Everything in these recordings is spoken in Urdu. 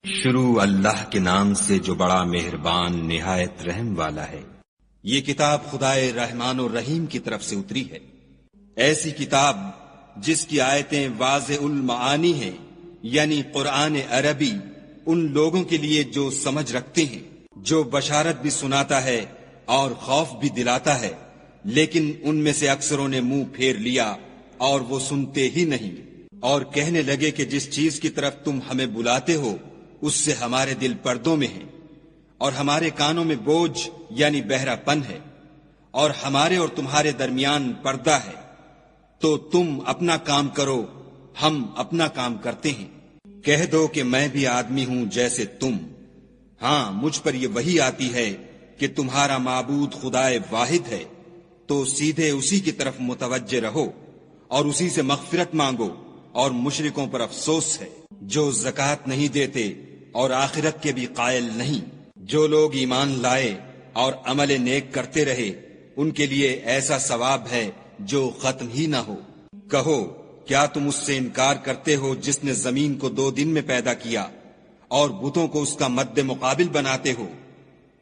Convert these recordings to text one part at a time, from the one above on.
شروع اللہ کے نام سے جو بڑا مہربان نہایت رحم والا ہے۔ یہ کتاب خدائے رحمان و رحیم کی طرف سے اتری ہے، ایسی کتاب جس کی آیتیں واضح المعانی ہیں، یعنی قرآن عربی ان لوگوں کے لیے جو سمجھ رکھتے ہیں، جو بشارت بھی سناتا ہے اور خوف بھی دلاتا ہے، لیکن ان میں سے اکثروں نے منہ پھیر لیا اور وہ سنتے ہی نہیں، اور کہنے لگے کہ جس چیز کی طرف تم ہمیں بلاتے ہو اس سے ہمارے دل پردوں میں ہیں، اور ہمارے کانوں میں بوجھ یعنی بہرا پن ہے، اور ہمارے اور تمہارے درمیان پردہ ہے، تو تم اپنا کام کرو، ہم اپنا کام کرتے ہیں۔ کہہ دو کہ میں بھی آدمی ہوں جیسے تم، ہاں مجھ پر یہ وحی آتی ہے کہ تمہارا معبود خدائے واحد ہے، تو سیدھے اسی کی طرف متوجہ رہو اور اسی سے مغفرت مانگو، اور مشرکوں پر افسوس ہے جو زکوٰۃ نہیں دیتے اور آخرت کے بھی قائل نہیں۔ جو لوگ ایمان لائے اور عمل نیک کرتے رہے ان کے لیے ایسا ثواب ہے جو ختم ہی نہ ہو۔ کہو کیا تم اس سے انکار کرتے ہو جس نے زمین کو 2 دن میں پیدا کیا اور بتوں کو اس کا مد مقابل بناتے ہو؟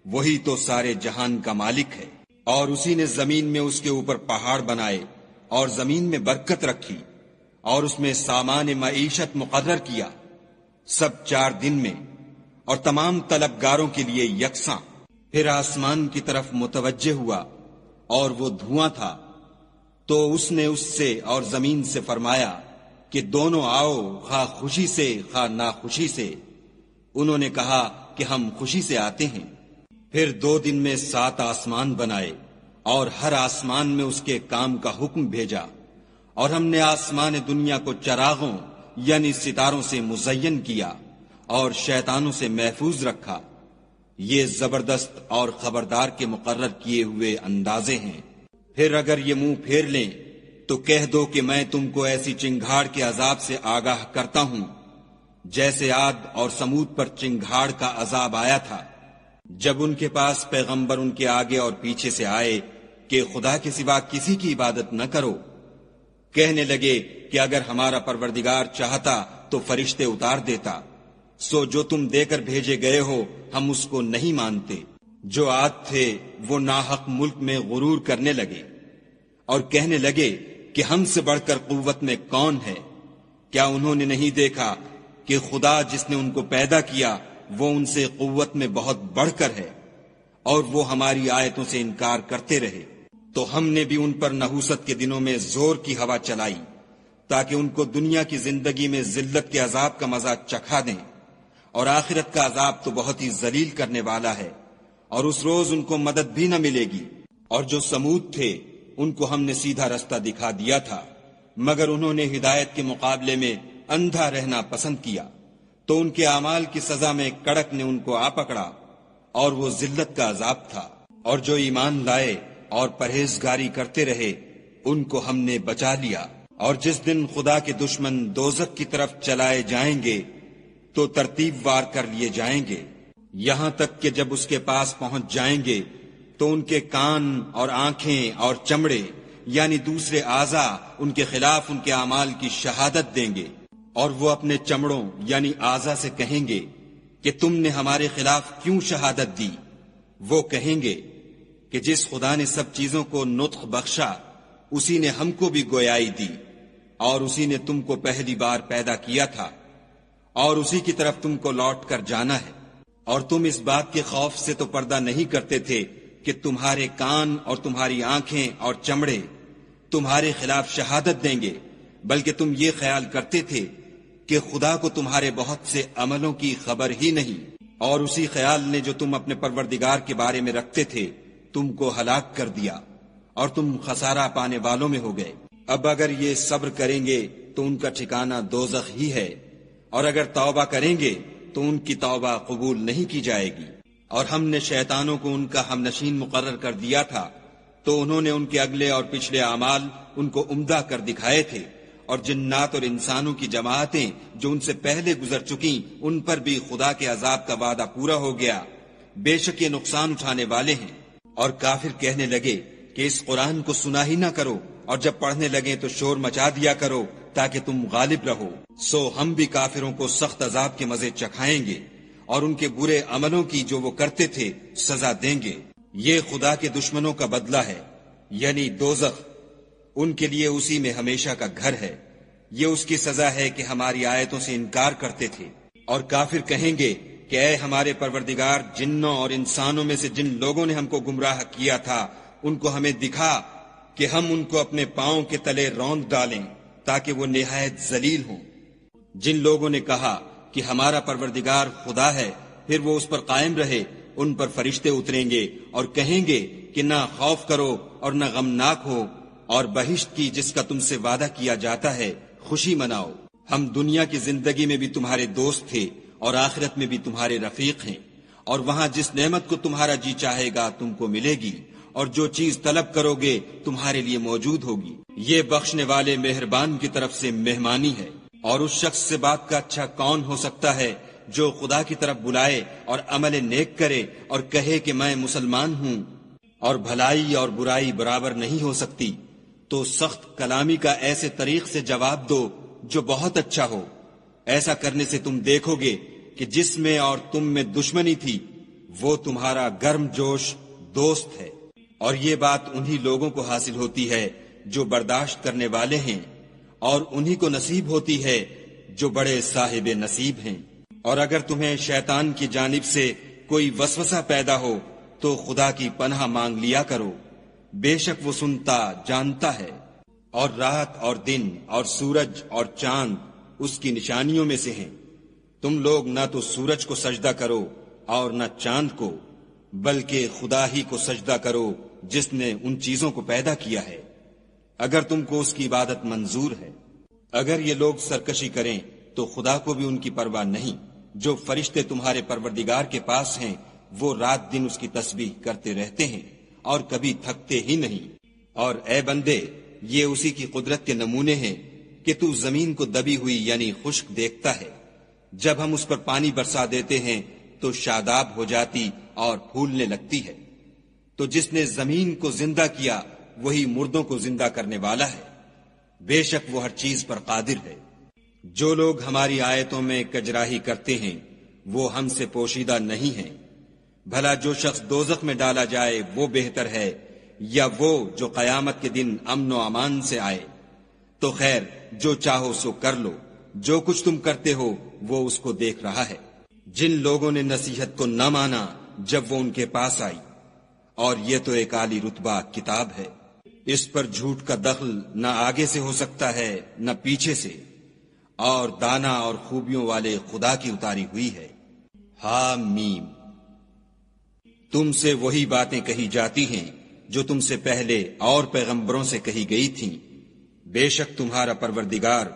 وہی تو سارے جہان کا مالک ہے، اور اسی نے زمین میں اس کے اوپر پہاڑ بنائے اور زمین میں برکت رکھی اور اس میں سامان معیشت مقرر کیا، سب 4 دن میں، اور تمام طلبگاروں کے لیے یکساں۔ پھر آسمان کی طرف متوجہ ہوا اور وہ دھواں تھا، تو اس نے اس سے اور زمین سے فرمایا کہ دونوں آؤ، خواہ خوشی سے خواہ ناخوشی سے۔ انہوں نے کہا کہ ہم خوشی سے آتے ہیں۔ پھر 2 دن میں 7 آسمان بنائے اور ہر آسمان میں اس کے کام کا حکم بھیجا، اور ہم نے آسمان دنیا کو چراغوں یعنی ستاروں سے مزین کیا اور شیطانوں سے محفوظ رکھا۔ یہ زبردست اور خبردار کے مقرر کیے ہوئے اندازے ہیں۔ پھر اگر یہ منہ پھیر لیں تو کہہ دو کہ میں تم کو ایسی چنگھاڑ کے عذاب سے آگاہ کرتا ہوں جیسے عاد اور سمود پر چنگھاڑ کا عذاب آیا تھا، جب ان کے پاس پیغمبر ان کے آگے اور پیچھے سے آئے کہ خدا کے سوا کسی کی عبادت نہ کرو۔ کہنے لگے کہ اگر ہمارا پروردگار چاہتا تو فرشتے اتار دیتا، سو جو تم دے کر بھیجے گئے ہو ہم اس کو نہیں مانتے۔ جو عاد تھے وہ ناحق ملک میں غرور کرنے لگے اور کہنے لگے کہ ہم سے بڑھ کر قوت میں کون ہے؟ کیا انہوں نے نہیں دیکھا کہ خدا جس نے ان کو پیدا کیا وہ ان سے قوت میں بہت بڑھ کر ہے، اور وہ ہماری آیتوں سے انکار کرتے رہے۔ تو ہم نے بھی ان پر نحوست کے دنوں میں زور کی ہوا چلائی تاکہ ان کو دنیا کی زندگی میں ذلت کے عذاب کا مزہ چکھا دیں، اور آخرت کا عذاب تو بہت ہی ذلیل کرنے والا ہے، اور اس روز ان کو مدد بھی نہ ملے گی۔ اور جو سمود تھے ان کو ہم نے سیدھا رستہ دکھا دیا تھا، مگر انہوں نے ہدایت کے مقابلے میں اندھا رہنا پسند کیا، تو ان کے اعمال کی سزا میں کڑک نے ان کو آ پکڑا، اور وہ ذلت کا عذاب تھا۔ اور جو ایمان لائے اور پرہیزگاری کرتے رہے ان کو ہم نے بچا لیا۔ اور جس دن خدا کے دشمن دوزخ کی طرف چلائے جائیں گے تو ترتیب وار کر لیے جائیں گے، یہاں تک کہ جب اس کے پاس پہنچ جائیں گے تو ان کے کان اور آنکھیں اور چمڑے یعنی دوسرے اعضاء ان کے خلاف ان کے اعمال کی شہادت دیں گے، اور وہ اپنے چمڑوں یعنی اعضاء سے کہیں گے کہ تم نے ہمارے خلاف کیوں شہادت دی؟ وہ کہیں گے کہ جس خدا نے سب چیزوں کو نطق بخشا اسی نے ہم کو بھی گویائی دی، اور اسی نے تم کو پہلی بار پیدا کیا تھا، اور اسی کی طرف تم کو لوٹ کر جانا ہے۔ اور تم اس بات کے خوف سے تو پردہ نہیں کرتے تھے کہ تمہارے کان اور تمہاری آنکھیں اور چمڑے تمہارے خلاف شہادت دیں گے، بلکہ تم یہ خیال کرتے تھے کہ خدا کو تمہارے بہت سے عملوں کی خبر ہی نہیں، اور اسی خیال نے جو تم اپنے پروردگار کے بارے میں رکھتے تھے تم کو ہلاک کر دیا، اور تم خسارہ پانے والوں میں ہو گئے۔ اب اگر یہ صبر کریں گے تو ان کا ٹھکانہ دوزخ ہی ہے، اور اگر توبہ کریں گے تو ان کی توبہ قبول نہیں کی جائے گی۔ اور ہم نے شیطانوں کو ان کا ہم نشین مقرر کر دیا تھا، تو انہوں نے ان کے اگلے اور پچھلے اعمال ان کو عمدہ کر دکھائے تھے، اور جنات اور انسانوں کی جماعتیں جو ان سے پہلے گزر چکیں ان پر بھی خدا کے عذاب کا وعدہ پورا ہو گیا، بے شک یہ نقصان اٹھانے والے ہیں۔ اور کافر کہنے لگے کہ اس قرآن کو سنا ہی نہ کرو، اور جب پڑھنے لگیں تو شور مچا دیا کرو تاکہ تم غالب رہو، سو ہم بھی کافروں کو سخت عذاب کے مزے چکھائیں گے اور ان کے برے عملوں کی جو وہ کرتے تھے سزا دیں گے۔ یہ خدا کے دشمنوں کا بدلہ ہے، یعنی دوزخ، ان کے لیے اسی میں ہمیشہ کا گھر ہے۔ یہ اس کی سزا ہے کہ ہماری آیتوں سے انکار کرتے تھے۔ اور کافر کہیں گے کہ اے ہمارے پروردگار، جنوں اور انسانوں میں سے جن لوگوں نے ہم کو گمراہ کیا تھا ان کو ہمیں دکھا کہ ہم ان کو اپنے پاؤں کے تلے روند ڈالیں تاکہ وہ نہایت ذلیل ہوں۔ جن لوگوں نے کہا کہ ہمارا پروردگار خدا ہے، پھر وہ اس پر قائم رہے، ان پر فرشتے اتریں گے اور کہیں گے کہ نہ خوف کرو اور نہ غمناک ہو، اور بہشت کی جس کا تم سے وعدہ کیا جاتا ہے خوشی مناؤ۔ ہم دنیا کی زندگی میں بھی تمہارے دوست تھے اور آخرت میں بھی تمہارے رفیق ہیں، اور وہاں جس نعمت کو تمہارا جی چاہے گا تم کو ملے گی، اور جو چیز طلب کرو گے تمہارے لیے موجود ہوگی۔ یہ بخشنے والے مہربان کی طرف سے مہمانی ہے۔ اور اس شخص سے بات کا اچھا کون ہو سکتا ہے جو خدا کی طرف بلائے اور عمل نیک کرے اور کہے کہ میں مسلمان ہوں، اور بھلائی اور برائی برابر نہیں ہو سکتی، تو سخت کلامی کا ایسے طریق سے جواب دو جو بہت اچھا ہو۔ ایسا کرنے سے تم دیکھو گے کہ جس میں اور تم میں دشمنی تھی وہ تمہارا گرم جوش دوست ہے۔ اور یہ بات انہی لوگوں کو حاصل ہوتی ہے جو برداشت کرنے والے ہیں، اور انہی کو نصیب ہوتی ہے جو بڑے صاحب نصیب ہیں۔ اور اگر تمہیں شیطان کی جانب سے کوئی وسوسہ پیدا ہو تو خدا کی پناہ مانگ لیا کرو، بے شک وہ سنتا جانتا ہے۔ اور رات اور دن اور سورج اور چاند اس کی نشانیوں میں سے ہیں۔ تم لوگ نہ تو سورج کو سجدہ کرو اور نہ چاند کو، بلکہ خدا ہی کو سجدہ کرو جس نے ان چیزوں کو پیدا کیا ہے، اگر تم کو اس کی عبادت منظور ہے۔ اگر یہ لوگ سرکشی کریں تو خدا کو بھی ان کی پرواہ نہیں۔ جو فرشتے تمہارے پروردگار کے پاس ہیں وہ رات دن اس کی تسبیح کرتے رہتے ہیں اور کبھی تھکتے ہی نہیں۔ اور اے بندے، یہ اسی کی قدرت کے نمونے ہیں کہ تو زمین کو دبی ہوئی یعنی خشک دیکھتا ہے، جب ہم اس پر پانی برسا دیتے ہیں تو شاداب ہو جاتی اور پھولنے لگتی ہے۔ تو جس نے زمین کو زندہ کیا وہی مردوں کو زندہ کرنے والا ہے، بے شک وہ ہر چیز پر قادر ہے۔ جو لوگ ہماری آیتوں میں کجراہی کرتے ہیں وہ ہم سے پوشیدہ نہیں ہیں۔ بھلا جو شخص دوزخ میں ڈالا جائے وہ بہتر ہے یا وہ جو قیامت کے دن امن و امان سے آئے؟ تو خیر، جو چاہو سو کر لو، جو کچھ تم کرتے ہو وہ اس کو دیکھ رہا ہے۔ جن لوگوں نے نصیحت کو نہ مانا جب وہ ان کے پاس آئی، اور یہ تو ایک عالی رتبہ کتاب ہے، اس پر جھوٹ کا دخل نہ آگے سے ہو سکتا ہے نہ پیچھے سے، اور دانا اور خوبیوں والے خدا کی اتاری ہوئی ہے۔ حامیم۔ تم سے وہی باتیں کہی جاتی ہیں جو تم سے پہلے اور پیغمبروں سے کہی گئی تھیں۔ بے شک تمہارا پروردگار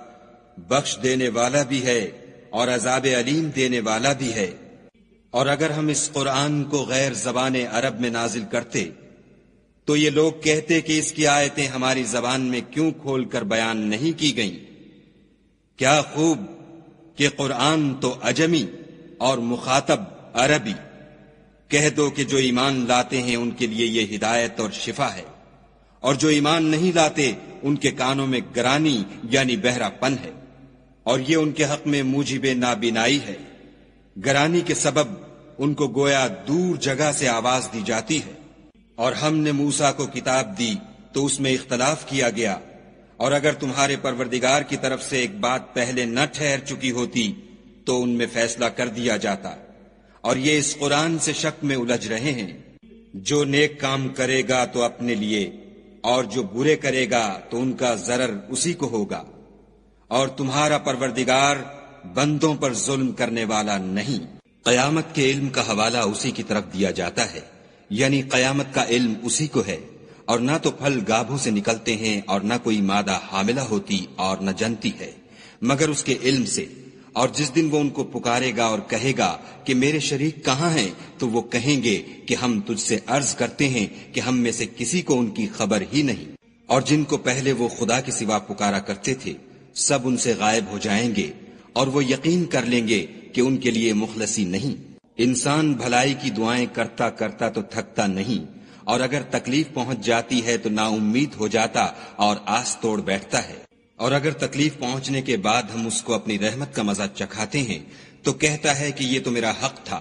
بخش دینے والا بھی ہے اور عذاب علیم دینے والا بھی ہے۔ اور اگر ہم اس قرآن کو غیر زبان عرب میں نازل کرتے تو یہ لوگ کہتے کہ اس کی آیتیں ہماری زبان میں کیوں کھول کر بیان نہیں کی گئیں؟ کیا خوب کہ قرآن تو عجمی اور مخاطب عربی۔ کہہ دو کہ جو ایمان لاتے ہیں ان کے لیے یہ ہدایت اور شفا ہے، اور جو ایمان نہیں لاتے ان کے کانوں میں گرانی یعنی بہرا پن ہے، اور یہ ان کے حق میں موجب نابینائی ہے۔ گرانی کے سبب ان کو گویا دور جگہ سے آواز دی جاتی ہے۔ اور ہم نے موسیٰ کو کتاب دی تو اس میں اختلاف کیا گیا، اور اگر تمہارے پروردگار کی طرف سے ایک بات پہلے نہ ٹھہر چکی ہوتی تو ان میں فیصلہ کر دیا جاتا۔ اور یہ اس قرآن سے شک میں الجھ رہے ہیں۔ جو نیک کام کرے گا تو اپنے لیے، اور جو برے کرے گا تو ان کا ضرر اسی کو ہوگا، اور تمہارا پروردگار بندوں پر ظلم کرنے والا نہیں۔ قیامت کے علم کا حوالہ اسی کی طرف دیا جاتا ہے، یعنی قیامت کا علم اسی کو ہے۔ اور نہ تو پھل گابھوں سے نکلتے ہیں اور نہ کوئی مادہ حاملہ ہوتی اور نہ جنتی ہے، مگر اس کے علم سے۔ اور جس دن وہ ان کو پکارے گا اور کہے گا کہ میرے شریک کہاں ہیں، تو وہ کہیں گے کہ ہم تجھ سے عرض کرتے ہیں کہ ہم میں سے کسی کو ان کی خبر ہی نہیں۔ اور جن کو پہلے وہ خدا کے سوا پکارا کرتے تھے سب ان سے غائب ہو جائیں گے، اور وہ یقین کر لیں گے کہ ان کے لیے مخلصی نہیں۔ انسان بھلائی کی دعائیں کرتا کرتا تو تھکتا نہیں، اور اگر تکلیف پہنچ جاتی ہے تو نا امید ہو جاتا اور آس توڑ بیٹھتا ہے۔ اور اگر تکلیف پہنچنے کے بعد ہم اس کو اپنی رحمت کا مزہ چکھاتے ہیں تو کہتا ہے کہ یہ تو میرا حق تھا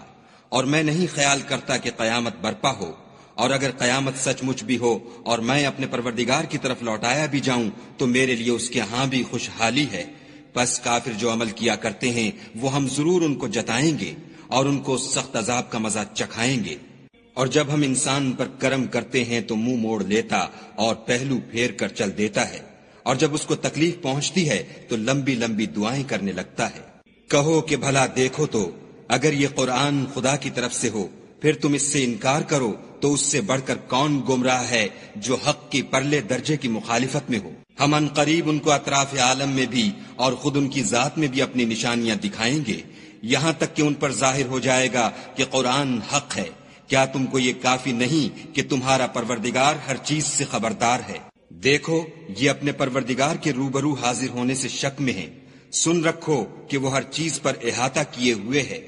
اور میں نہیں خیال کرتا کہ قیامت برپا ہو، اور اگر قیامت سچ مچ بھی ہو اور میں اپنے پروردگار کی طرف لوٹایا بھی جاؤں تو میرے لیے اس کے ہاں بھی خوشحالی ہے۔ پس کافر جو عمل کیا کرتے ہیں وہ ہم ضرور ان کو جتائیں گے اور ان کو سخت عذاب کا مزہ چکھائیں گے۔ اور جب ہم انسان پر کرم کرتے ہیں تو منہ موڑ لیتا اور پہلو پھیر کر چل دیتا ہے، اور جب اس کو تکلیف پہنچتی ہے تو لمبی لمبی دعائیں کرنے لگتا ہے۔ کہو کہ بھلا دیکھو تو اگر یہ قرآن خدا کی طرف سے ہو پھر تم اس سے انکار کرو تو اس سے بڑھ کر کون گمراہ ہے جو حق کی پرلے درجے کی مخالفت میں ہو۔ ہم ان قریب ان کو اطراف عالم میں بھی اور خود ان کی ذات میں بھی اپنی نشانیاں دکھائیں گے، یہاں تک کہ ان پر ظاہر ہو جائے گا کہ قرآن حق ہے۔ کیا تم کو یہ کافی نہیں کہ تمہارا پروردگار ہر چیز سے خبردار ہے؟ دیکھو یہ اپنے پروردگار کے روبرو حاضر ہونے سے شک میں ہیں، سن رکھو کہ وہ ہر چیز پر احاطہ کیے ہوئے ہے۔